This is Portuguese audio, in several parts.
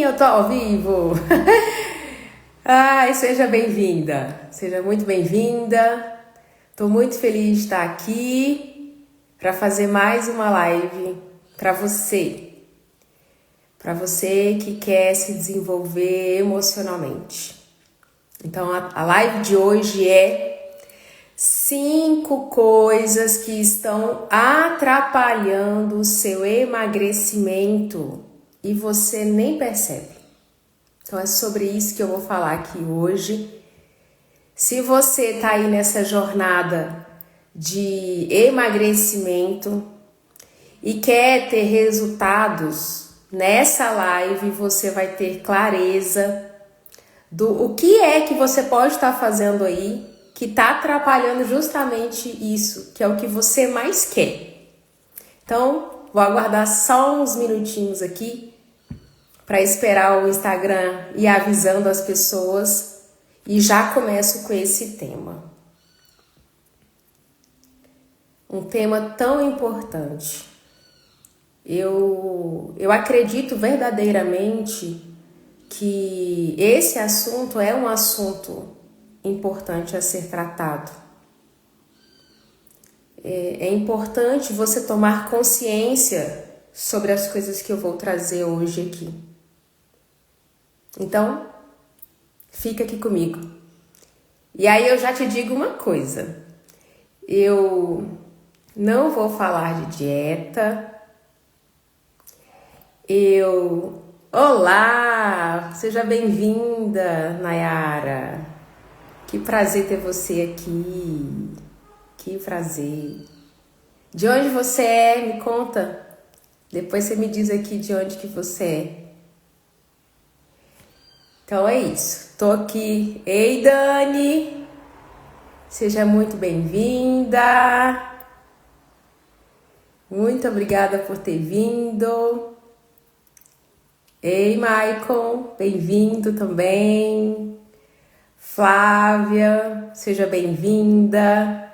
eu tô ao vivo. Ai, seja bem-vinda. Seja muito bem-vinda. Tô muito feliz de estar aqui para fazer mais uma live para você. Para você que quer se desenvolver emocionalmente. Então, a live de hoje é 5 coisas que estão atrapalhando o seu emagrecimento e você nem percebe. Então, é sobre isso que eu vou falar aqui hoje. Se você está aí nessa jornada de emagrecimento e quer ter resultados, nessa live você vai ter clareza do o que é que você pode estar fazendo aí que está atrapalhando justamente isso, que é o que você mais quer. Então, vou aguardar só uns minutinhos aqui para esperar o Instagram ir avisando as pessoas e já começo com esse tema. Um tema tão importante. Eu acredito verdadeiramente que esse assunto é um assunto importante a ser tratado. É importante você tomar consciência sobre as coisas que eu vou trazer hoje aqui. Então, fica aqui comigo. E aí eu já te digo uma coisa. Eu não vou falar de dieta. Olá! Seja bem-vinda, Nayara. Que prazer ter você aqui. Que prazer. De onde você é? Me conta. Depois você me diz aqui de onde que você é. Então é isso. Tô aqui. Ei, Dani. Seja muito bem-vinda. Muito obrigada por ter vindo. Ei, Maicon. Bem-vindo também. Flávia, seja bem-vinda.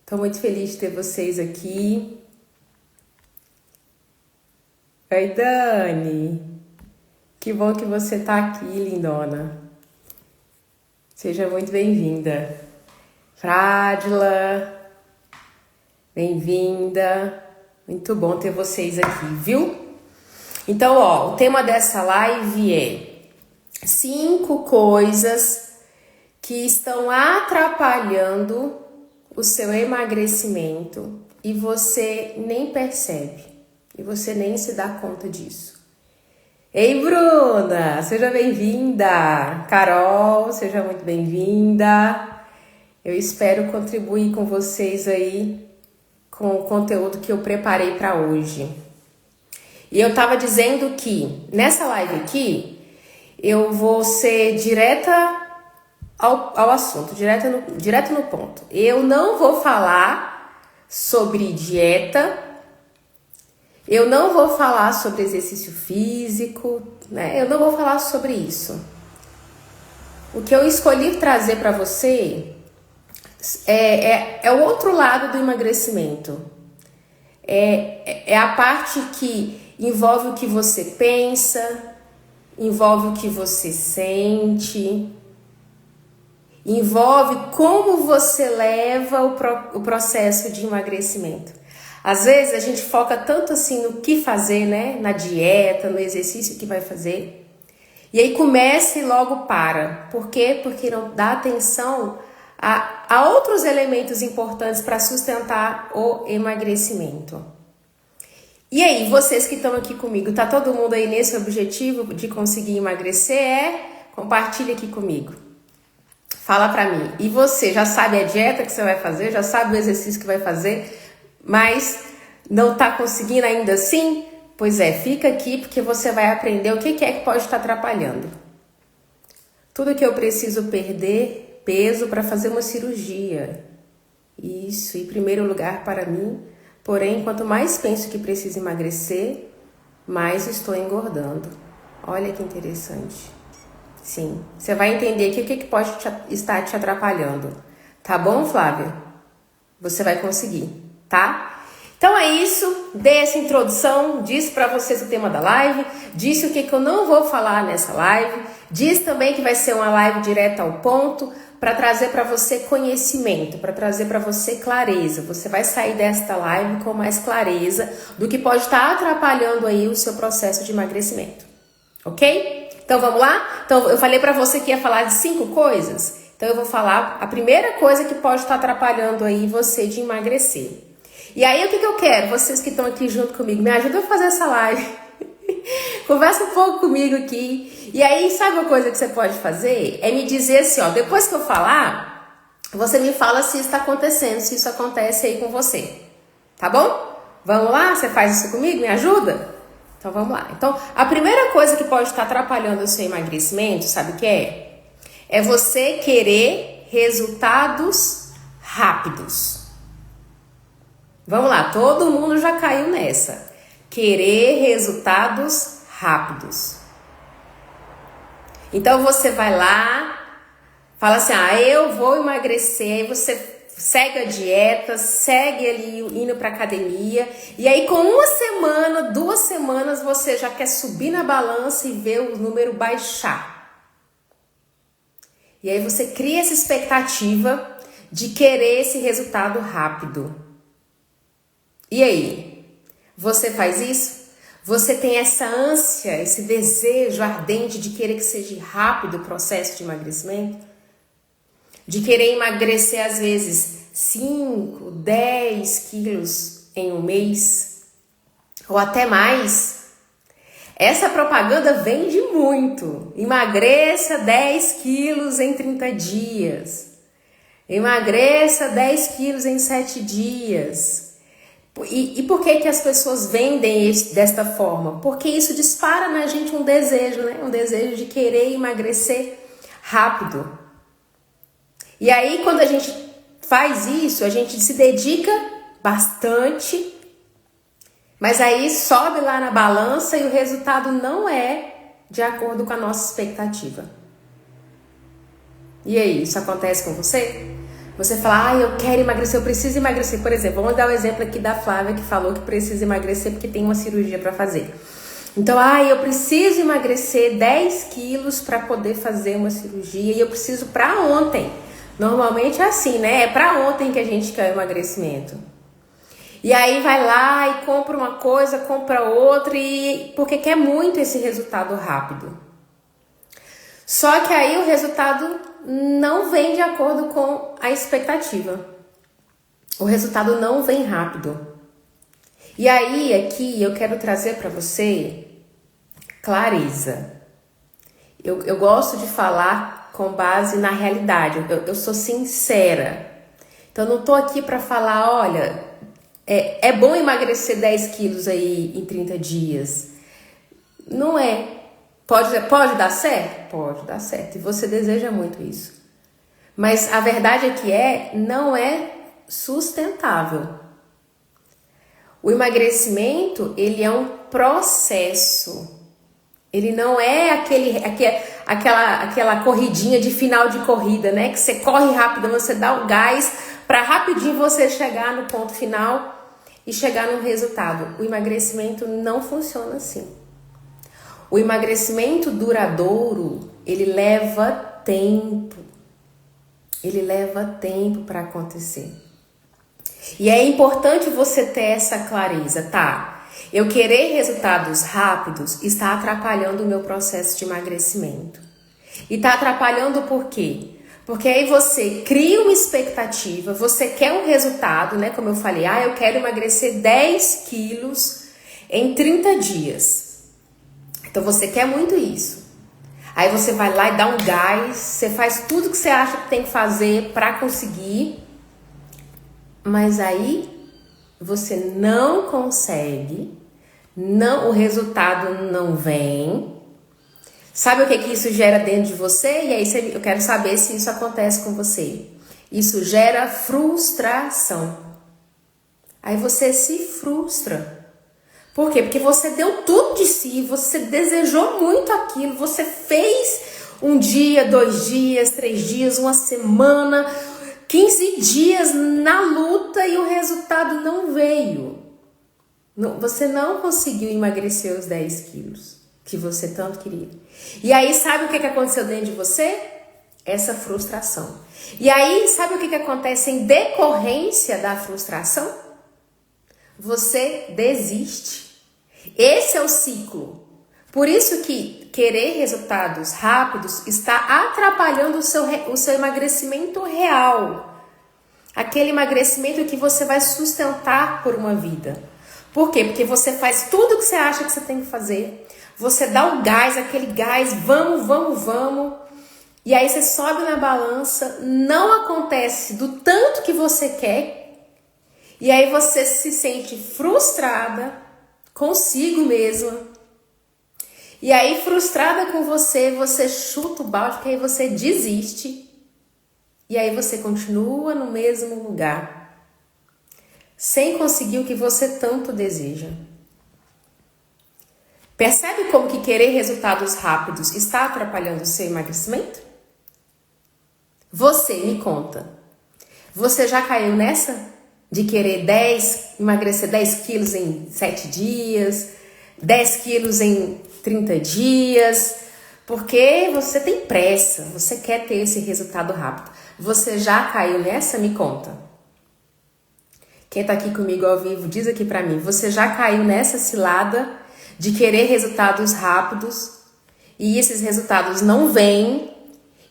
Estou muito feliz de ter vocês aqui. Oi, Dani. Que bom que você está aqui, lindona. Seja muito bem-vinda. Frádila, bem-vinda. Muito bom ter vocês aqui, viu? Então, o tema dessa live é 5 coisas que estão atrapalhando o seu emagrecimento e você nem percebe, e você nem se dá conta disso. Ei, Bruna, seja bem-vinda. Carol, seja muito bem-vinda. Eu espero contribuir com vocês aí com o conteúdo que eu preparei para hoje. E eu tava dizendo que nessa live aqui eu vou ser direta ao assunto, direto no ponto. Eu não vou falar sobre dieta, eu não vou falar sobre exercício físico, né? Eu não vou falar sobre isso. O que eu escolhi trazer para você é o outro lado do emagrecimento. É a parte que envolve o que você pensa, envolve o que você sente, envolve como você leva o processo de emagrecimento. Às vezes a gente foca tanto assim no que fazer, né? Na dieta, no exercício que vai fazer. E aí começa e logo para. Por quê? Porque não dá atenção a outros elementos importantes para sustentar o emagrecimento. E aí, vocês que estão aqui comigo, tá todo mundo aí nesse objetivo de conseguir emagrecer? Compartilha aqui comigo. Fala pra mim. E você já sabe a dieta que você vai fazer? Já sabe o exercício que vai fazer? Mas não tá conseguindo ainda assim? Pois é, fica aqui porque você vai aprender o que é que pode estar atrapalhando. Tudo que eu preciso perder peso para fazer uma cirurgia. Isso, em primeiro lugar para mim. Porém, quanto mais penso que preciso emagrecer, mais estou engordando. Olha que interessante. Sim, você vai entender aqui o que pode estar te atrapalhando. Tá bom, Flávia? Você vai conseguir, tá? Então é isso, dei essa introdução, disse para vocês o tema da live, disse o que eu não vou falar nessa live, disse também que vai ser uma live direta ao ponto, para trazer para você conhecimento, para trazer para você clareza. Você vai sair desta live com mais clareza do que pode estar atrapalhando aí o seu processo de emagrecimento, ok? Então vamos lá? Então eu falei para você que ia falar de 5 coisas, então eu vou falar a primeira coisa que pode estar atrapalhando aí você de emagrecer. E aí o que eu quero? Vocês que estão aqui junto comigo, me ajudem a fazer essa live. Conversa um pouco comigo aqui. E aí, sabe uma coisa que você pode fazer? É me dizer assim, ó, depois que eu falar, você me fala se isso está acontecendo, se isso acontece aí com você. Tá bom? Vamos lá? Você faz isso comigo? Me ajuda? Então vamos lá. Então, a primeira coisa que pode estar atrapalhando o seu emagrecimento, sabe o que é? É você querer resultados rápidos. Vamos lá, todo mundo já caiu nessa. Querer resultados rápidos. Então você vai lá, fala assim, eu vou emagrecer, aí você segue a dieta, segue ali indo pra academia, e aí com 1 semana, 2 semanas, você já quer subir na balança e ver o número baixar. E aí você cria essa expectativa de querer esse resultado rápido. E aí? Você faz isso? Você tem essa ânsia, esse desejo ardente de querer que seja rápido o processo de emagrecimento? De querer emagrecer às vezes 5, 10 quilos em um mês? Ou até mais? Essa propaganda vende muito. Emagreça 10 quilos em 30 dias. Emagreça 10 quilos em 7 dias. E por que as pessoas vendem isso desta forma? Porque isso dispara na gente um desejo, né? Um desejo de querer emagrecer rápido. E aí, quando a gente faz isso, a gente se dedica bastante, mas aí sobe lá na balança e o resultado não é de acordo com a nossa expectativa. E aí, isso acontece com você? Você fala, eu quero emagrecer, eu preciso emagrecer. Por exemplo, vamos dar o exemplo aqui da Flávia que falou que precisa emagrecer porque tem uma cirurgia para fazer. Então, eu preciso emagrecer 10 quilos para poder fazer uma cirurgia e eu preciso para ontem. Normalmente é assim, né? É para ontem que a gente quer o emagrecimento. E aí vai lá e compra uma coisa, compra outra, porque quer muito esse resultado rápido. Só que aí o resultado não vem de acordo com a expectativa. O resultado não vem rápido. E aí, aqui, eu quero trazer para você clareza. Eu gosto de falar com base na realidade. Eu sou sincera. Então, eu não tô aqui para falar, olha, é bom emagrecer 10 quilos aí em 30 dias. Não é. Pode dar certo? Pode dar certo. E você deseja muito isso. Mas a verdade é que não é sustentável. O emagrecimento, ele é um processo. Ele não é aquela corridinha de final de corrida, né? Que você corre rápido, você dá o gás para rapidinho você chegar no ponto final e chegar no resultado. O emagrecimento não funciona assim. O emagrecimento duradouro, ele leva tempo. Ele leva tempo para acontecer. E é importante você ter essa clareza, tá? Eu querer resultados rápidos está atrapalhando o meu processo de emagrecimento. E está atrapalhando por quê? Porque aí você cria uma expectativa, você quer um resultado, né? Como eu falei, eu quero emagrecer 10 quilos em 30 dias. Então você quer muito isso. Aí você vai lá e dá um gás, você faz tudo que você acha que tem que fazer para conseguir, mas aí você não consegue, o resultado não vem. Sabe o que isso gera dentro de você? E aí eu quero saber se isso acontece com você. Isso gera frustração. Aí você se frustra. Por quê? Porque você deu tudo de si, você desejou muito aquilo, você fez um dia, 2 dias, 3 dias, uma semana, 15 dias na luta e o resultado não veio. Você não conseguiu emagrecer os 10 quilos que você tanto queria. E aí, sabe o que aconteceu dentro de você? Essa frustração. E aí, sabe o que acontece em decorrência da frustração? Você desiste. Esse é o ciclo. Por isso que querer resultados rápidos está atrapalhando o seu emagrecimento real. Aquele emagrecimento que você vai sustentar por uma vida. Por quê? Porque você faz tudo o que você acha que você tem que fazer. Você dá o gás, aquele gás, vamos. E aí você sobe na balança, não acontece do tanto que você quer. E aí você se sente frustrada consigo mesma. E aí, frustrada com você chuta o balde, que aí você desiste. E aí você continua no mesmo lugar, sem conseguir o que você tanto deseja. Percebe como que querer resultados rápidos está atrapalhando o seu emagrecimento? Você, me conta. Você já caiu nessa? De querer emagrecer 10 quilos em 7 dias, 10 quilos em 30 dias, porque você tem pressa, você quer ter esse resultado rápido. Você já caiu nessa? Me conta. Quem tá aqui comigo ao vivo, diz aqui pra mim, você já caiu nessa cilada de querer resultados rápidos e esses resultados não vêm,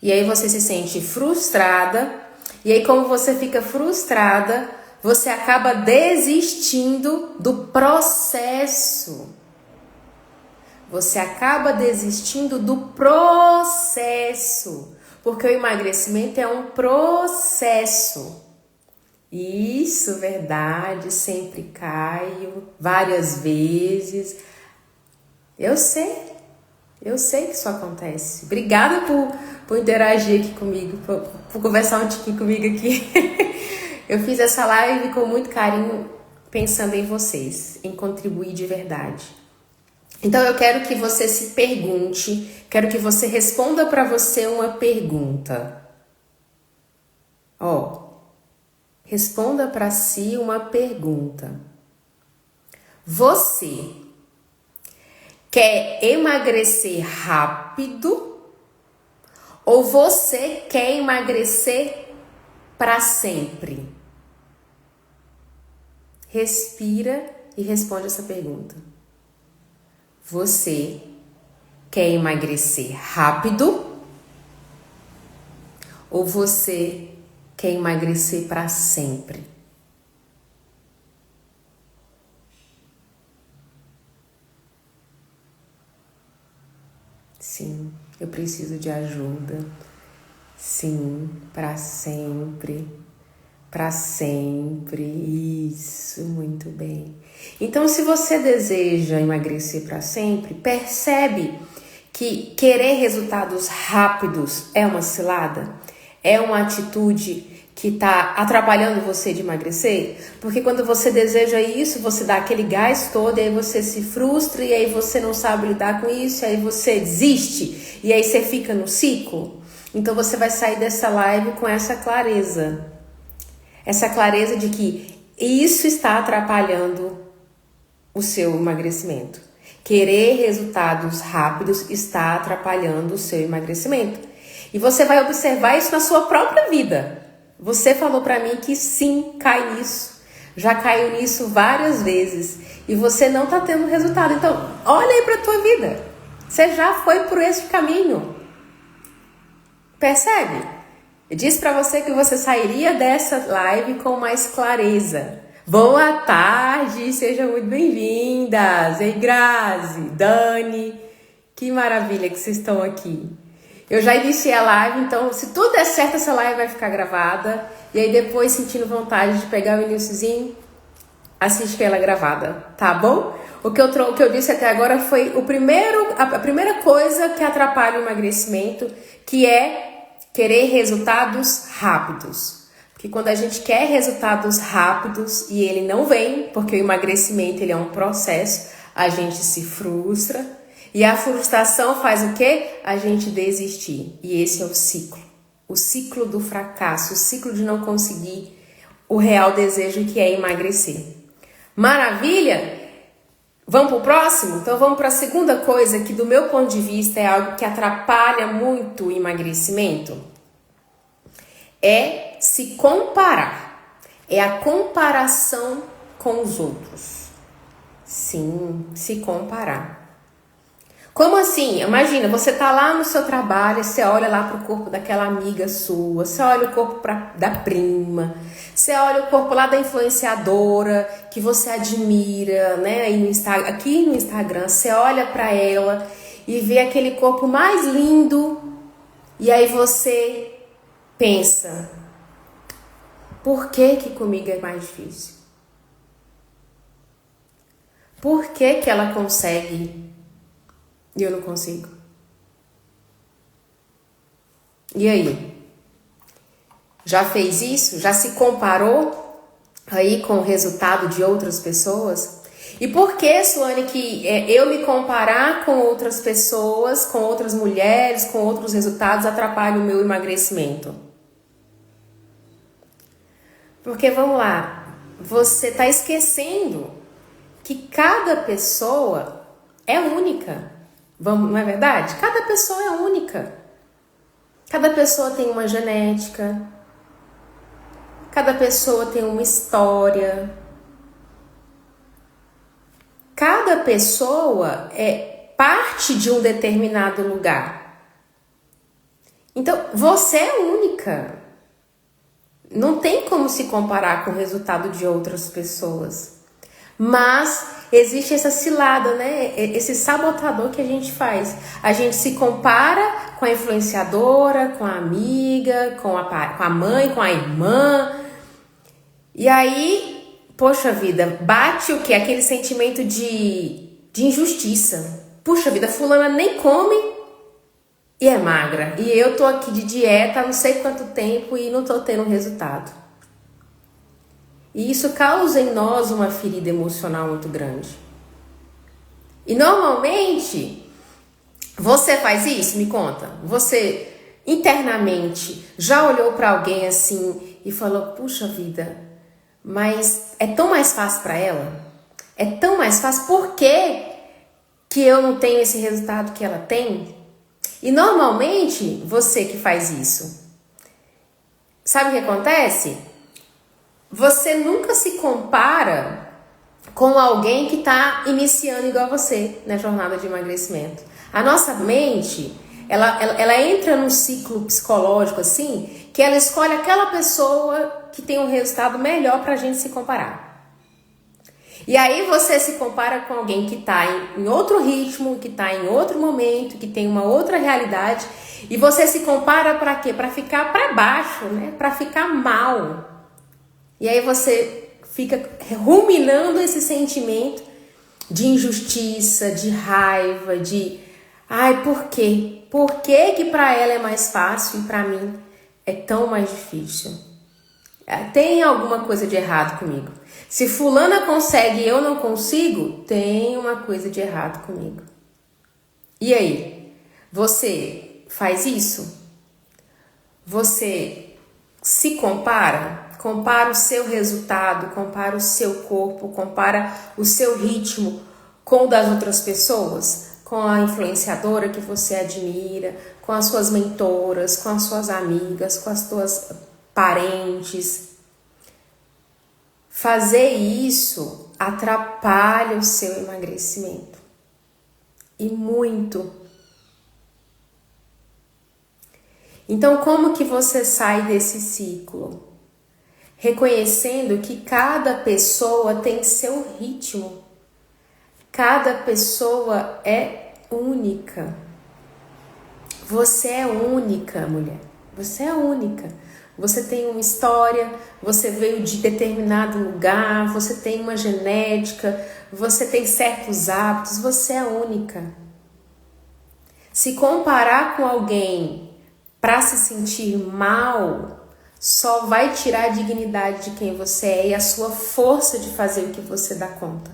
e aí você se sente frustrada, e aí como você fica frustrada, você acaba desistindo do processo. Você acaba desistindo do processo, porque o emagrecimento é um processo. Isso, verdade, sempre caio, várias vezes. Eu sei que isso acontece. Obrigada por interagir aqui comigo, por conversar um tiquinho comigo aqui. Eu fiz essa live com muito carinho, pensando em vocês, em contribuir de verdade. Então eu quero que você se pergunte, quero que você responda para você uma pergunta. Responda para si uma pergunta. Você quer emagrecer rápido ou você quer emagrecer para sempre? Respira e responde essa pergunta. Você quer emagrecer rápido ou você quer emagrecer para sempre? Sim, eu preciso de ajuda. Sim, para sempre. Para sempre. Isso, muito bem. Então, se você deseja emagrecer para sempre, percebe que querer resultados rápidos é uma cilada? É uma atitude que está atrapalhando você de emagrecer? Porque quando você deseja isso, você dá aquele gás todo, e aí você se frustra, e aí você não sabe lidar com isso, e aí você desiste, e aí você fica no ciclo. Então você vai sair dessa live com essa clareza. Essa clareza de que isso está atrapalhando o seu emagrecimento. Querer resultados rápidos está atrapalhando o seu emagrecimento. E você vai observar isso na sua própria vida. Você falou para mim que sim, cai nisso. Já caiu nisso várias vezes. E você não está tendo resultado. Então, olha aí para a tua vida. Você já foi por esse caminho. Percebe? Eu disse para você que você sairia dessa live com mais clareza. Boa tarde, sejam muito bem-vindas. Ei, Grazi, Dani, que maravilha que vocês estão aqui. Eu já iniciei a live, então se tudo der certo, essa live vai ficar gravada. E aí depois, sentindo vontade de pegar o iniciozinho, assiste ela gravada, tá bom? O que eu disse até agora foi a primeira coisa que atrapalha o emagrecimento, que é querer resultados rápidos. Porque quando a gente quer resultados rápidos e ele não vem, porque o emagrecimento ele é um processo, a gente se frustra. E a frustração faz o quê? A gente desistir. E esse é o ciclo. O ciclo do fracasso, o ciclo de não conseguir o real desejo que é emagrecer. Maravilha? Vamos pro próximo? Então vamos para a segunda coisa que do meu ponto de vista é algo que atrapalha muito o emagrecimento. É se comparar. É a comparação com os outros. Sim, se comparar. Como assim? Imagina, você tá lá no seu trabalho, você olha lá pro corpo daquela amiga sua, você olha o corpo da prima, você olha o corpo lá da influenciadora que você admira, né? Aí no Instagram, aqui no Instagram, você olha pra ela e vê aquele corpo mais lindo e aí você pensa, por que que comigo é mais difícil? Por que que ela consegue e eu não consigo? E aí? Já fez isso? Já se comparou aí com o resultado de outras pessoas? E por que, Suane, que eu me comparar com outras pessoas, com outras mulheres, com outros resultados atrapalha o meu emagrecimento? Porque, vamos lá, você está esquecendo que cada pessoa é única. Não é verdade? Cada pessoa é única. Cada pessoa tem uma genética. Cada pessoa tem uma história. Cada pessoa é parte de um determinado lugar. Então, você é única. Não tem como se comparar com o resultado de outras pessoas. Mas existe essa cilada, né? Esse sabotador que a gente faz. A gente se compara com a influenciadora, com a amiga, com a mãe, com a irmã. E aí, poxa vida, bate o quê? Aquele sentimento de injustiça. Puxa vida, fulana nem come e é magra. E eu tô aqui de dieta há não sei quanto tempo e não tô tendo resultado. E isso causa em nós uma ferida emocional muito grande. E normalmente, você faz isso? Me conta. Você internamente já olhou para alguém assim e falou, puxa vida, mas é tão mais fácil para ela? É tão mais fácil? Por que eu não tenho esse resultado que ela tem? E normalmente, você que faz isso, sabe o que acontece? Você nunca se compara com alguém que está iniciando igual você na jornada de emagrecimento. A nossa mente, ela entra num ciclo psicológico assim, que ela escolhe aquela pessoa que tem um resultado melhor para a gente se comparar. E aí você se compara com alguém que está em outro ritmo, que está em outro momento, que tem uma outra realidade, e você se compara para quê? Para ficar para baixo, né? Para ficar mal. E aí você fica ruminando esse sentimento de injustiça, de raiva, de ai, por quê? Por que para ela é mais fácil e para mim é tão mais difícil? Tem alguma coisa de errado comigo. Se fulana consegue e eu não consigo, tem uma coisa de errado comigo. E aí? Você faz isso? Você se compara? Compara o seu resultado, compara o seu corpo, compara o seu ritmo com o das outras pessoas, com a influenciadora que você admira, com as suas mentoras, com as suas amigas, com as suas parentes. Fazer isso atrapalha o seu emagrecimento. E muito. Então, como que você sai desse ciclo? Reconhecendo que cada pessoa tem seu ritmo. Cada pessoa é única. Você é única, mulher. Você é única. Você tem uma história, você veio de determinado lugar, você tem uma genética, você tem certos hábitos, você é única. Se comparar com alguém para se sentir mal, só vai tirar a dignidade de quem você é e a sua força de fazer o que você dá conta.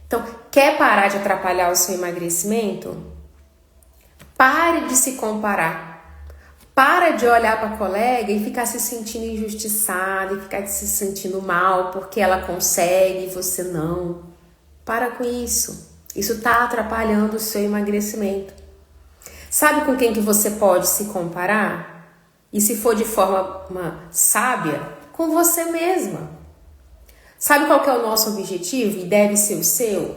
Então, quer parar de atrapalhar o seu emagrecimento? Pare de se comparar. Para de olhar para a colega e ficar se sentindo injustiçada e ficar se sentindo mal porque ela consegue e você não. Para com isso. Isso está atrapalhando o seu emagrecimento. Sabe com quem que você pode se comparar? E se for de forma sábia, com você mesma. Sabe qual que é o nosso objetivo e deve ser o seu?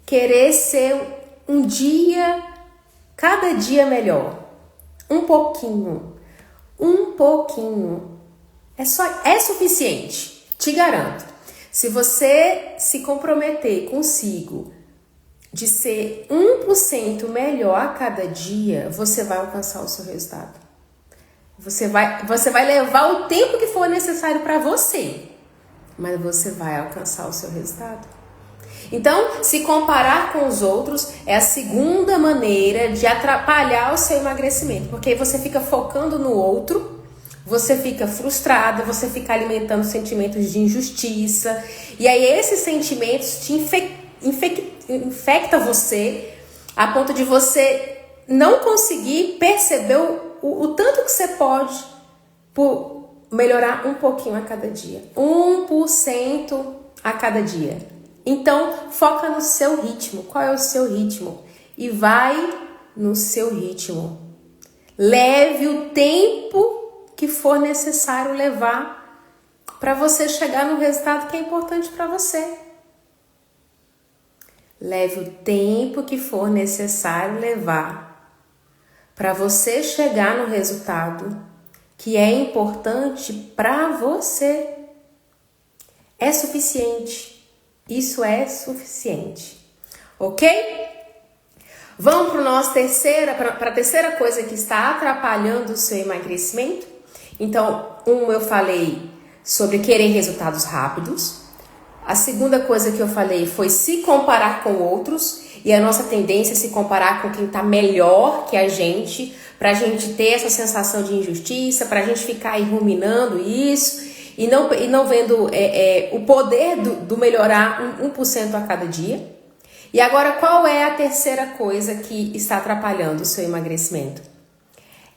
Querer ser um dia, cada dia melhor. Um pouquinho. É suficiente, te garanto. Se você se comprometer consigo de ser 1% melhor a cada dia, você vai alcançar o seu resultado. Você vai levar o tempo que for necessário para você, mas você vai alcançar o seu resultado. Então, se comparar com os outros é a segunda maneira de atrapalhar o seu emagrecimento, porque aí você fica focando no outro, você fica frustrada, você fica alimentando sentimentos de injustiça, e aí esses sentimentos te infecta você a ponto de você não conseguir perceber o tanto que você pode por melhorar um pouquinho a cada dia. 1% a cada dia. Então, foca no seu ritmo. Qual é o seu ritmo? E vai no seu ritmo. Leve o tempo que for necessário levar para você chegar no resultado que é importante para você. Leve o tempo que for necessário levar para você chegar no resultado que é importante para você. É suficiente. Isso é suficiente. Ok? Vamos para a terceira coisa que está atrapalhando o seu emagrecimento. Então, eu falei sobre querer resultados rápidos. A segunda coisa que eu falei foi se comparar com outros. E a nossa tendência é se comparar com quem está melhor que a gente, para a gente ter essa sensação de injustiça, para a gente ficar aí ruminando isso e não vendo o poder do melhorar 1% a cada dia. E agora, qual é a terceira coisa que está atrapalhando o seu emagrecimento?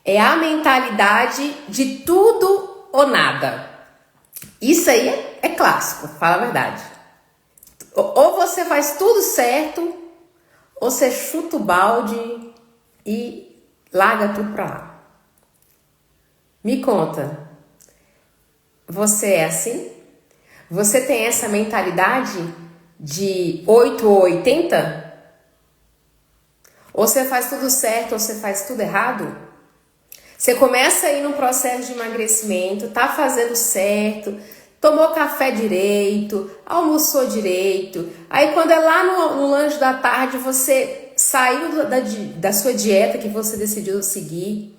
É a mentalidade de tudo ou nada. Isso aí é clássico, fala a verdade. Ou você faz tudo certo, ou você chuta o balde e larga tudo pra lá. Me conta, você é assim? Você tem essa mentalidade de 8 ou 80? Ou você faz tudo certo ou você faz tudo errado? Você começa aí no processo de emagrecimento, tá fazendo certo, tomou café direito, almoçou direito. Aí quando é lá no lanche da tarde, você saiu da sua dieta que você decidiu seguir.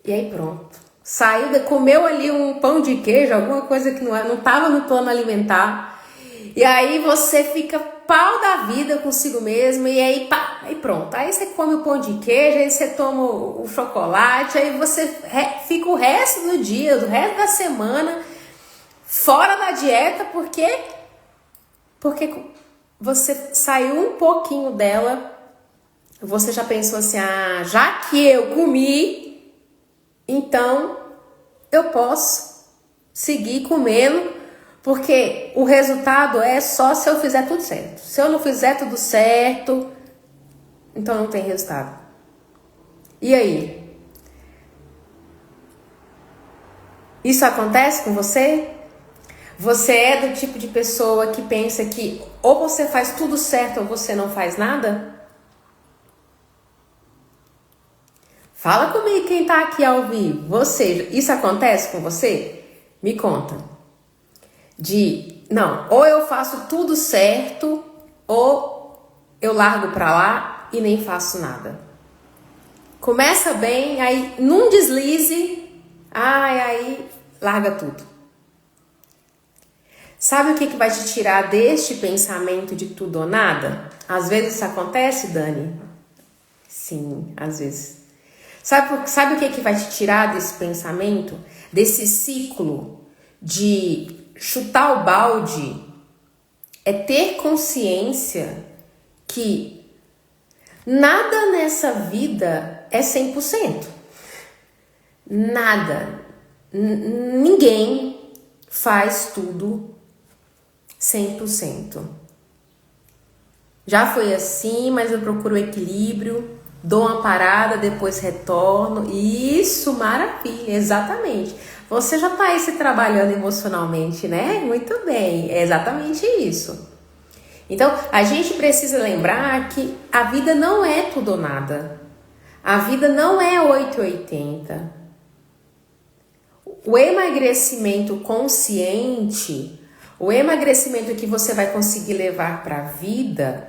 E aí pronto. Comeu ali um pão de queijo, alguma coisa que não estava no plano alimentar. E aí você fica pau da vida consigo mesmo. E aí pronto. Aí você come o pão de queijo, aí você toma o chocolate. Aí você fica o resto do dia, o resto da semana fora da dieta, porque você saiu um pouquinho dela, você já pensou assim, já que eu comi, então eu posso seguir comendo, porque o resultado é só se eu fizer tudo certo. Se eu não fizer tudo certo, então não tem resultado. E aí? Isso acontece com você? Você é do tipo de pessoa que pensa que ou você faz tudo certo ou você não faz nada? Fala comigo quem tá aqui ao vivo. Isso acontece com você? Me conta. Ou eu faço tudo certo ou eu largo pra lá e nem faço nada. Começa bem, aí num deslize, aí larga tudo. Sabe o que vai te tirar deste pensamento de tudo ou nada? Às vezes isso acontece, Dani? Sim, às vezes. Sabe o que vai te tirar desse pensamento? Desse ciclo de chutar o balde? É ter consciência que nada nessa vida é 100%. Nada. Ninguém faz tudo 100%. Já foi assim, mas eu procuro o equilíbrio, dou uma parada, depois retorno. Isso, maravilha, exatamente. Você já tá aí se trabalhando emocionalmente, né? Muito bem, é exatamente isso. Então, a gente precisa lembrar que a vida não é tudo ou nada. A vida não é 880. O emagrecimento consciente, o emagrecimento que você vai conseguir levar para a vida,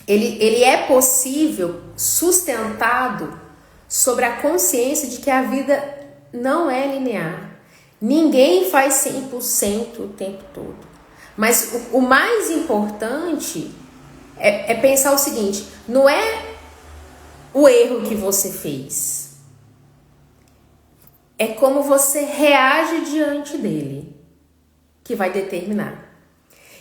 ele é possível, sustentado sobre a consciência de que a vida não é linear. Ninguém faz 100% o tempo todo. Mas o mais importante é pensar o seguinte, não é o erro que você fez, é como você reage diante dele que vai determinar.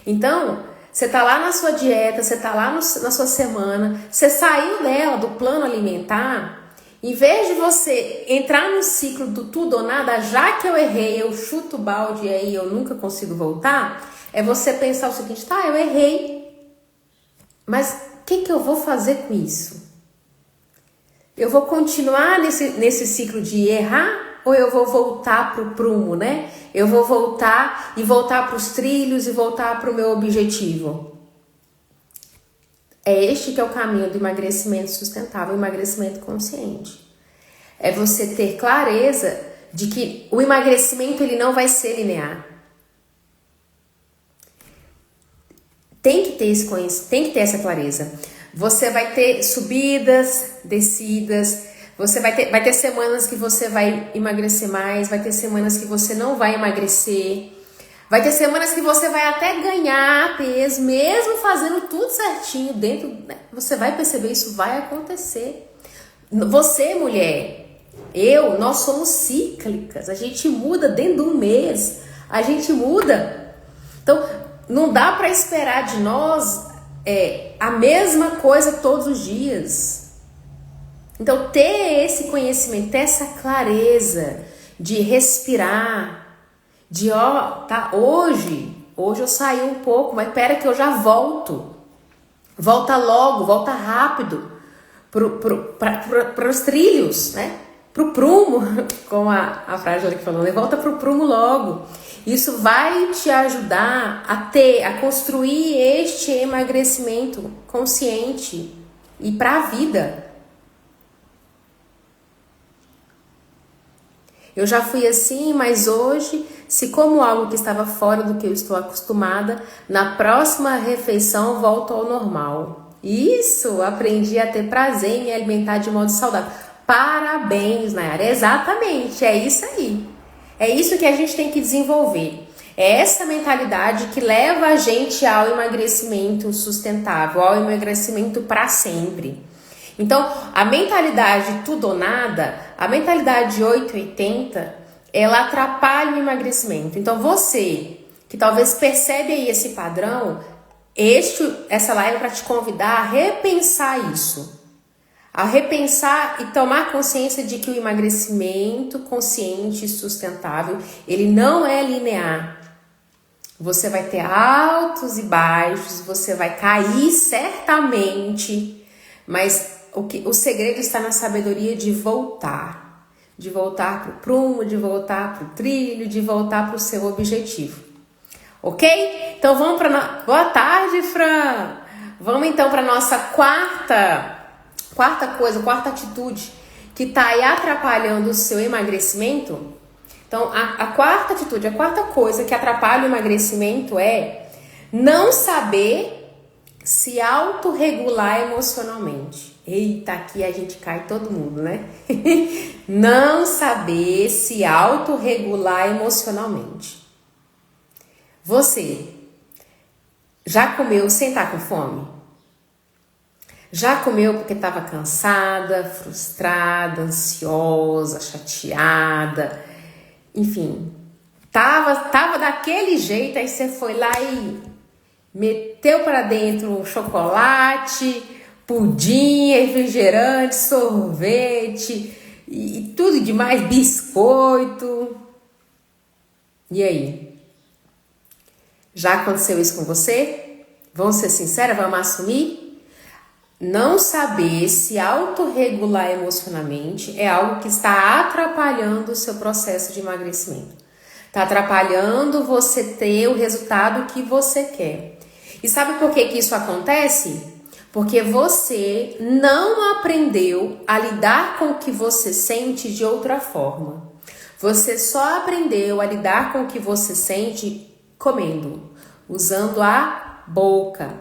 Então, você tá lá na sua dieta, você tá lá na sua semana, você saiu dela, do plano alimentar, em vez de você entrar no ciclo do tudo ou nada, já que eu errei, eu chuto o balde e aí eu nunca consigo voltar, é você pensar o seguinte, tá, eu errei, mas o que eu vou fazer com isso? Eu vou continuar nesse ciclo de errar ou eu vou voltar pro prumo, né? Eu vou voltar para os trilhos e voltar para o meu objetivo. É este que é o caminho do emagrecimento sustentável, o emagrecimento consciente. É você ter clareza de que o emagrecimento ele não vai ser linear. Tem que ter essa clareza. Você vai ter subidas, descidas, você vai ter semanas que você vai emagrecer mais, vai ter semanas que você não vai emagrecer, vai ter semanas que você vai até ganhar peso, mesmo fazendo tudo certinho dentro, né? Você vai perceber, isso vai acontecer. Você, mulher, nós somos cíclicas, a gente muda dentro de um mês, a gente muda. Então, não dá para esperar de nós a mesma coisa todos os dias. Então, ter esse conhecimento, ter essa clareza de respirar, de tá, hoje eu saí um pouco, mas espera que eu já volto. Volta logo, volta rápido para os trilhos, né? Pro prumo, como a frase que falou, né? Volta pro prumo logo. Isso vai te ajudar a construir este emagrecimento consciente e para a vida. Eu já fui assim, mas hoje, se como algo que estava fora do que eu estou acostumada, na próxima refeição volto ao normal. Isso, aprendi a ter prazer em me alimentar de modo saudável. Parabéns, Nayara, exatamente, é isso aí. É isso que a gente tem que desenvolver. É essa mentalidade que leva a gente ao emagrecimento sustentável, ao emagrecimento para sempre. Então, a mentalidade tudo ou nada, a mentalidade 880, ela atrapalha o emagrecimento. Então, você que talvez percebe aí esse padrão, essa live é para te convidar a repensar isso. A repensar e tomar consciência de que o emagrecimento consciente e sustentável, ele não é linear. Você vai ter altos e baixos, você vai cair certamente, mas o segredo está na sabedoria de voltar para o prumo, de voltar para o trilho, de voltar para o seu objetivo, ok? Então vamos para boa tarde, Fran. Vamos então para nossa quarta atitude que está aí atrapalhando o seu emagrecimento. Então a quarta atitude, a quarta coisa que atrapalha o emagrecimento é não saber se autorregular emocionalmente. Eita, aqui a gente cai todo mundo, né? Não saber se autorregular emocionalmente. Você já comeu sem estar com fome? Já comeu porque estava cansada, frustrada, ansiosa, chateada, enfim, tava daquele jeito, aí você foi lá e meteu para dentro chocolate, pudim, refrigerante, sorvete e tudo demais, biscoito. E aí? Já aconteceu isso com você? Vamos ser sinceras, vamos assumir? Não saber se autorregular emocionalmente é algo que está atrapalhando o seu processo de emagrecimento. Está atrapalhando você ter o resultado que você quer. E sabe por que isso acontece? Porque você não aprendeu a lidar com o que você sente de outra forma. Você só aprendeu a lidar com o que você sente comendo, usando a boca,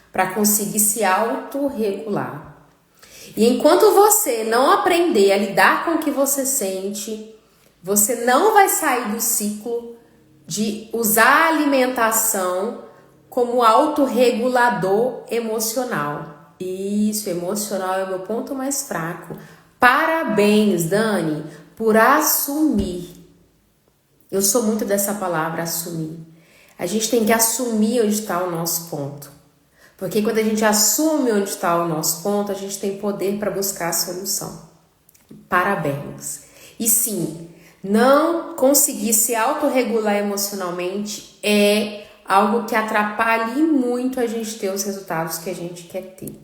para conseguir se autorregular. E enquanto você não aprender a lidar com o que você sente, você não vai sair do ciclo de usar a alimentação como autorregulador emocional. Isso, emocional é o meu ponto mais fraco. Parabéns, Dani, por assumir. Eu sou muito dessa palavra, assumir. A gente tem que assumir onde está o nosso ponto. Porque quando a gente assume onde está o nosso ponto, a gente tem poder para buscar a solução. Parabéns. E sim, não conseguir se autorregular emocionalmente é algo que atrapalhe muito a gente ter os resultados que a gente quer ter.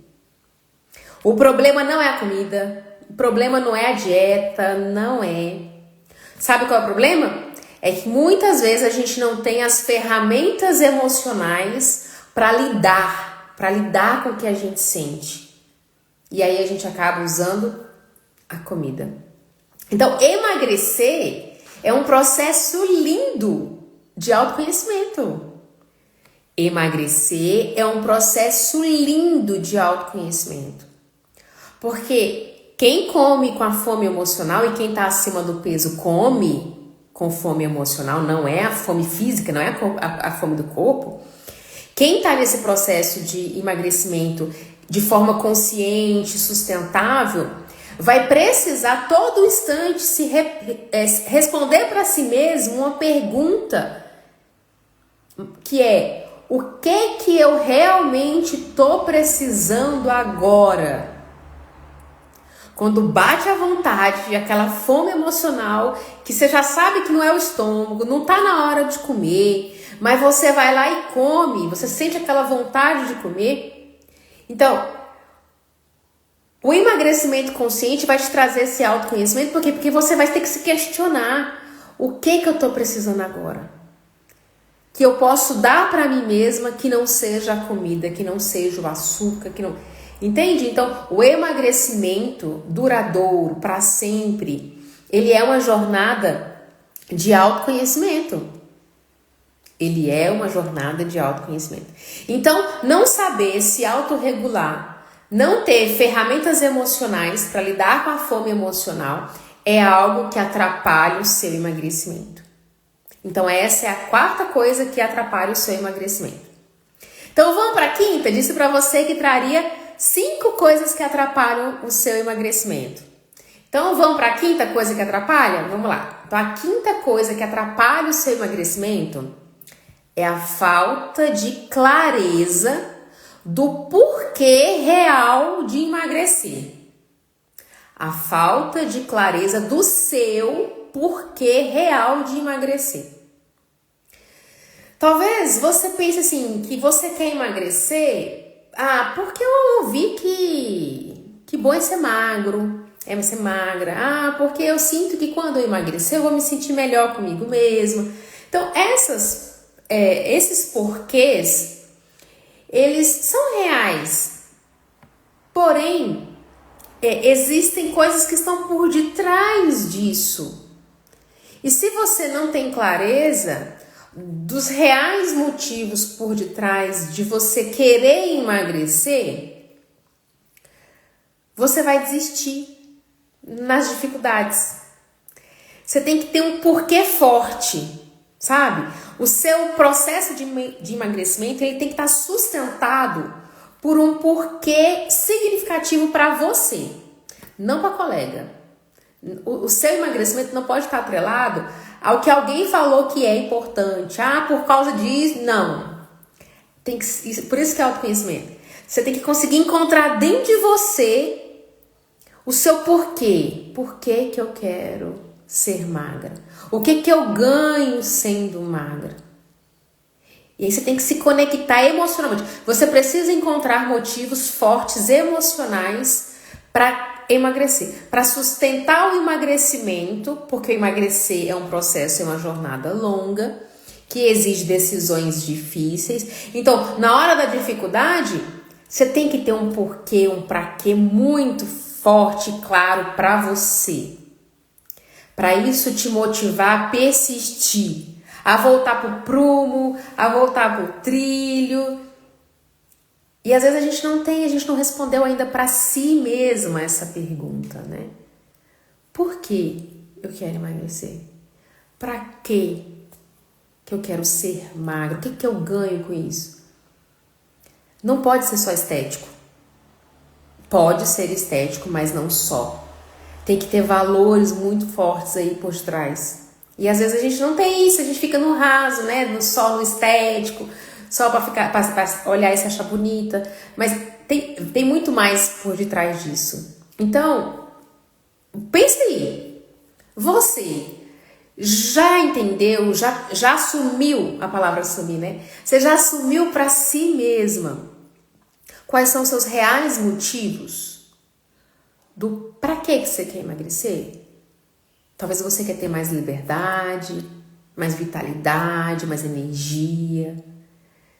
O problema não é a comida, o problema não é a dieta, não é. Sabe qual é o problema? É que muitas vezes a gente não tem as ferramentas emocionais para lidar com o que a gente sente. E aí a gente acaba usando a comida. Então, emagrecer é um processo lindo de autoconhecimento. Emagrecer é um processo lindo de autoconhecimento. Porque quem come com a fome emocional e quem está acima do peso come com fome emocional, não é a fome física, não é a fome do corpo. Quem está nesse processo de emagrecimento de forma consciente, sustentável, vai precisar todo instante responder para si mesmo uma pergunta que é: o que eu realmente estou precisando agora? Quando bate a vontade, aquela fome emocional, que você já sabe que não é o estômago, não está na hora de comer, mas você vai lá e come, você sente aquela vontade de comer. Então, o emagrecimento consciente vai te trazer esse autoconhecimento, por quê? Porque você vai ter que se questionar: o que eu estou precisando agora? Que eu posso dar para mim mesma que não seja a comida, que não seja o açúcar, que não... Entende? Então, o emagrecimento duradouro, para sempre, ele é uma jornada de autoconhecimento. Ele é uma jornada de autoconhecimento. Então, não saber se autorregular, não ter ferramentas emocionais para lidar com a fome emocional é algo que atrapalha o seu emagrecimento. Então, essa é a quarta coisa que atrapalha o seu emagrecimento. Então, vamos para a quinta? Disse para você que traria 5 coisas que atrapalham o seu emagrecimento. Então, vamos para a quinta coisa que atrapalha? Vamos lá. Então, a quinta coisa que atrapalha o seu emagrecimento é a falta de clareza do porquê real de emagrecer. A falta de clareza do seu porquê real de emagrecer. Talvez você pense assim, que você quer emagrecer, porque eu ouvi que bom é ser magro, é ser magra. Porque eu sinto que quando eu emagrecer eu vou me sentir melhor comigo mesma. Então, esses porquês, eles são reais. Porém, existem coisas que estão por detrás disso. E se você não tem clareza dos reais motivos por detrás de você querer emagrecer, você vai desistir nas dificuldades. Você tem que ter um porquê forte, sabe? O seu processo de emagrecimento ele tem que estar sustentado por um porquê significativo para você, não para colega. O seu emagrecimento não pode estar atrelado ao que alguém falou que é importante. Por causa disso, não. Por isso que é autoconhecimento. Você tem que conseguir encontrar dentro de você o seu porquê. Por que eu quero ser magra? O que eu ganho sendo magra? E aí você tem que se conectar emocionalmente. Você precisa encontrar motivos fortes emocionais para emagrecer, para sustentar o emagrecimento, porque emagrecer é um processo, é uma jornada longa, que exige decisões difíceis. Então, na hora da dificuldade, você tem que ter um porquê, um pra quê muito forte e claro para você. Para isso te motivar a persistir, a voltar pro prumo, a voltar pro trilho. E às vezes a gente não respondeu ainda para si mesma essa pergunta, né? Por que eu quero emagrecer? Para quê que eu quero ser magra? O que eu ganho com isso? Não pode ser só estético. Pode ser estético, mas não só. Tem que ter valores muito fortes aí por trás. E às vezes a gente não tem isso, a gente fica no raso, né? Só no estético, só para olhar e se achar bonita. Mas tem muito mais por detrás disso. Então, pense aí. Você já entendeu, já assumiu a palavra assumir, né? Você já assumiu para si mesma quais são os seus reais motivos do para que você quer emagrecer? Talvez você quer ter mais liberdade, mais vitalidade, mais energia.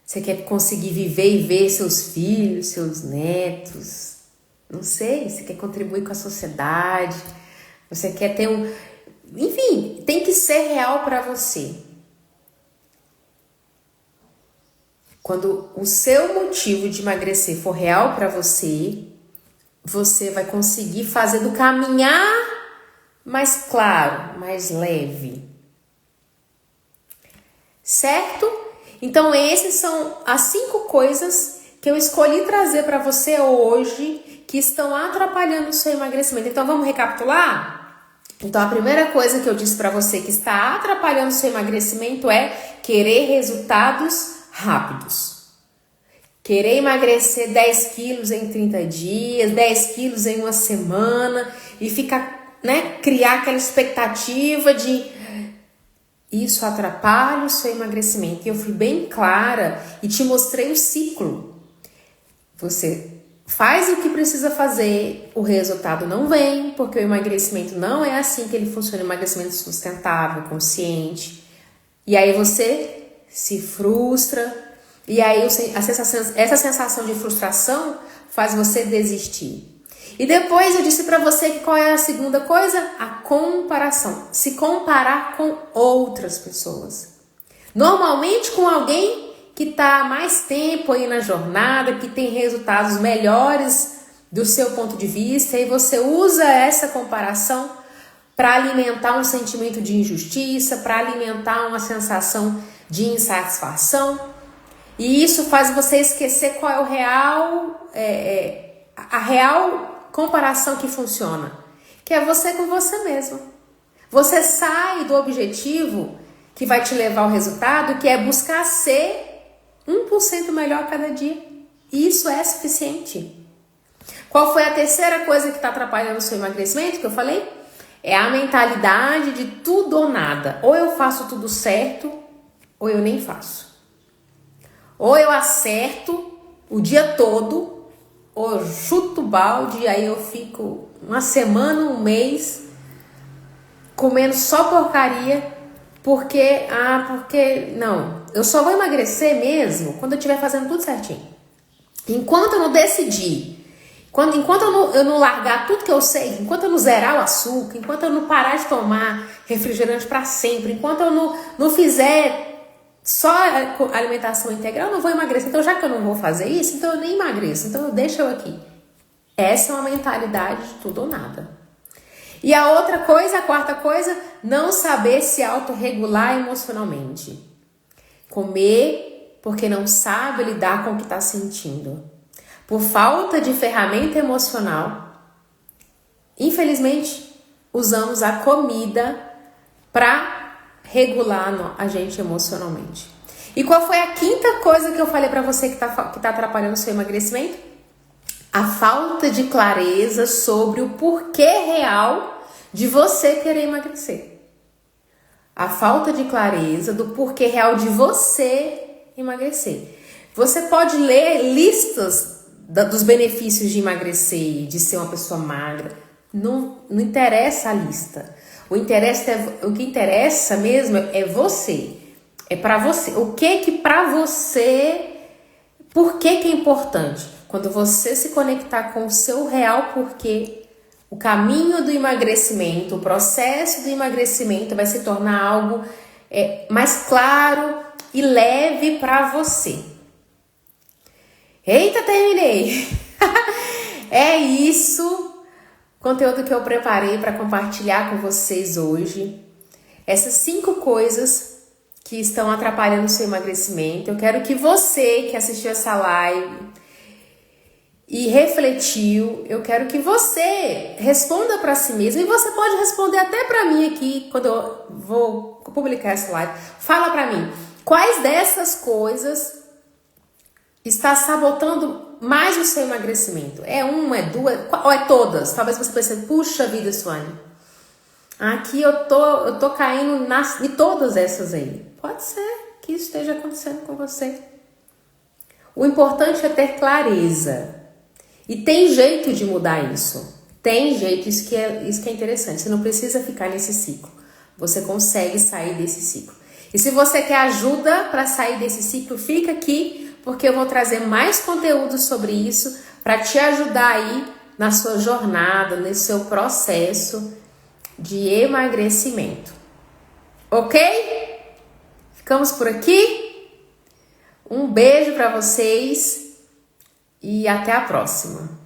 Você quer conseguir viver e ver seus filhos, seus netos. Não sei, você quer contribuir com a sociedade. Você quer ter um... Enfim, tem que ser real para você. Quando o seu motivo de emagrecer for real para você, você vai conseguir fazer do caminhar mais claro, mais leve. Certo? Então, essas são as 5 coisas que eu escolhi trazer para você hoje que estão atrapalhando o seu emagrecimento. Então, vamos recapitular? Então, a primeira coisa que eu disse para você que está atrapalhando o seu emagrecimento é querer resultados rápidos. Querer emagrecer 10 quilos em 30 dias, 10 quilos em uma semana e ficar, né, criar aquela expectativa de... Isso atrapalha o seu emagrecimento. E eu fui bem clara e te mostrei o ciclo. Você faz o que precisa fazer, o resultado não vem, porque o emagrecimento não é assim que ele funciona, emagrecimento sustentável, consciente. E aí você se frustra, e aí essa sensação de frustração faz você desistir. E depois eu disse para você que qual é a segunda coisa? A comparação. Se comparar com outras pessoas. Normalmente com alguém que está há mais tempo aí na jornada, que tem resultados melhores do seu ponto de vista, e você usa essa comparação para alimentar um sentimento de injustiça, para alimentar uma sensação de insatisfação. E isso faz você esquecer qual é o real, a real comparação que funciona, que é você com você mesmo. Você sai do objetivo que vai te levar ao resultado, que é buscar ser 1% melhor a cada dia. E isso é suficiente. Qual foi a terceira coisa que está atrapalhando o seu emagrecimento, que eu falei? É a mentalidade de tudo ou nada. Ou eu faço tudo certo, ou eu nem faço. Ou eu acerto o dia todo, ou eu chuto o balde e aí eu fico uma semana, um mês comendo só porcaria porque não, eu só vou emagrecer mesmo quando eu estiver fazendo tudo certinho. Enquanto eu não decidir, enquanto eu não largar tudo que eu sei, enquanto eu não zerar o açúcar, enquanto eu não parar de tomar refrigerante para sempre, enquanto eu não fizer só alimentação integral, eu não vou emagrecer. Então, já que eu não vou fazer isso, então eu nem emagreço. Então, deixa eu aqui. Essa é uma mentalidade de tudo ou nada. E a outra coisa, a quarta coisa, não saber se autorregular emocionalmente. Comer porque não sabe lidar com o que está sentindo. Por falta de ferramenta emocional, infelizmente, usamos a comida para regular a gente emocionalmente. E qual foi a quinta coisa que eu falei pra você que tá atrapalhando o seu emagrecimento? A falta de clareza sobre o porquê real de você querer emagrecer. A falta de clareza do porquê real de você emagrecer. Você pode ler listas dos benefícios de emagrecer, de ser uma pessoa magra. Não interessa a lista. O que interessa mesmo é você. É para você. O que para você... Por que é importante? Quando você se conectar com o seu real porquê, o caminho do emagrecimento, o processo do emagrecimento vai se tornar algo mais claro e leve para você. Eita, terminei! É isso, conteúdo que eu preparei para compartilhar com vocês hoje. Essas 5 coisas que estão atrapalhando o seu emagrecimento. Eu quero que você que assistiu essa live e refletiu, eu quero que você responda para si mesmo, e você pode responder até para mim aqui quando eu vou publicar essa live. Fala para mim, quais dessas coisas está sabotando mais o seu emagrecimento? É uma, é duas, ou é todas? Talvez você pense, puxa vida, Suane, aqui eu tô caindo em todas essas aí. Pode ser que isso esteja acontecendo com você. O importante é ter clareza. E tem jeito de mudar isso. Tem jeito, isso que é interessante. Você não precisa ficar nesse ciclo. Você consegue sair desse ciclo. E se você quer ajuda para sair desse ciclo, fica aqui, porque eu vou trazer mais conteúdo sobre isso para te ajudar aí na sua jornada, nesse seu processo de emagrecimento. Ok? Ficamos por aqui. Um beijo para vocês e até a próxima.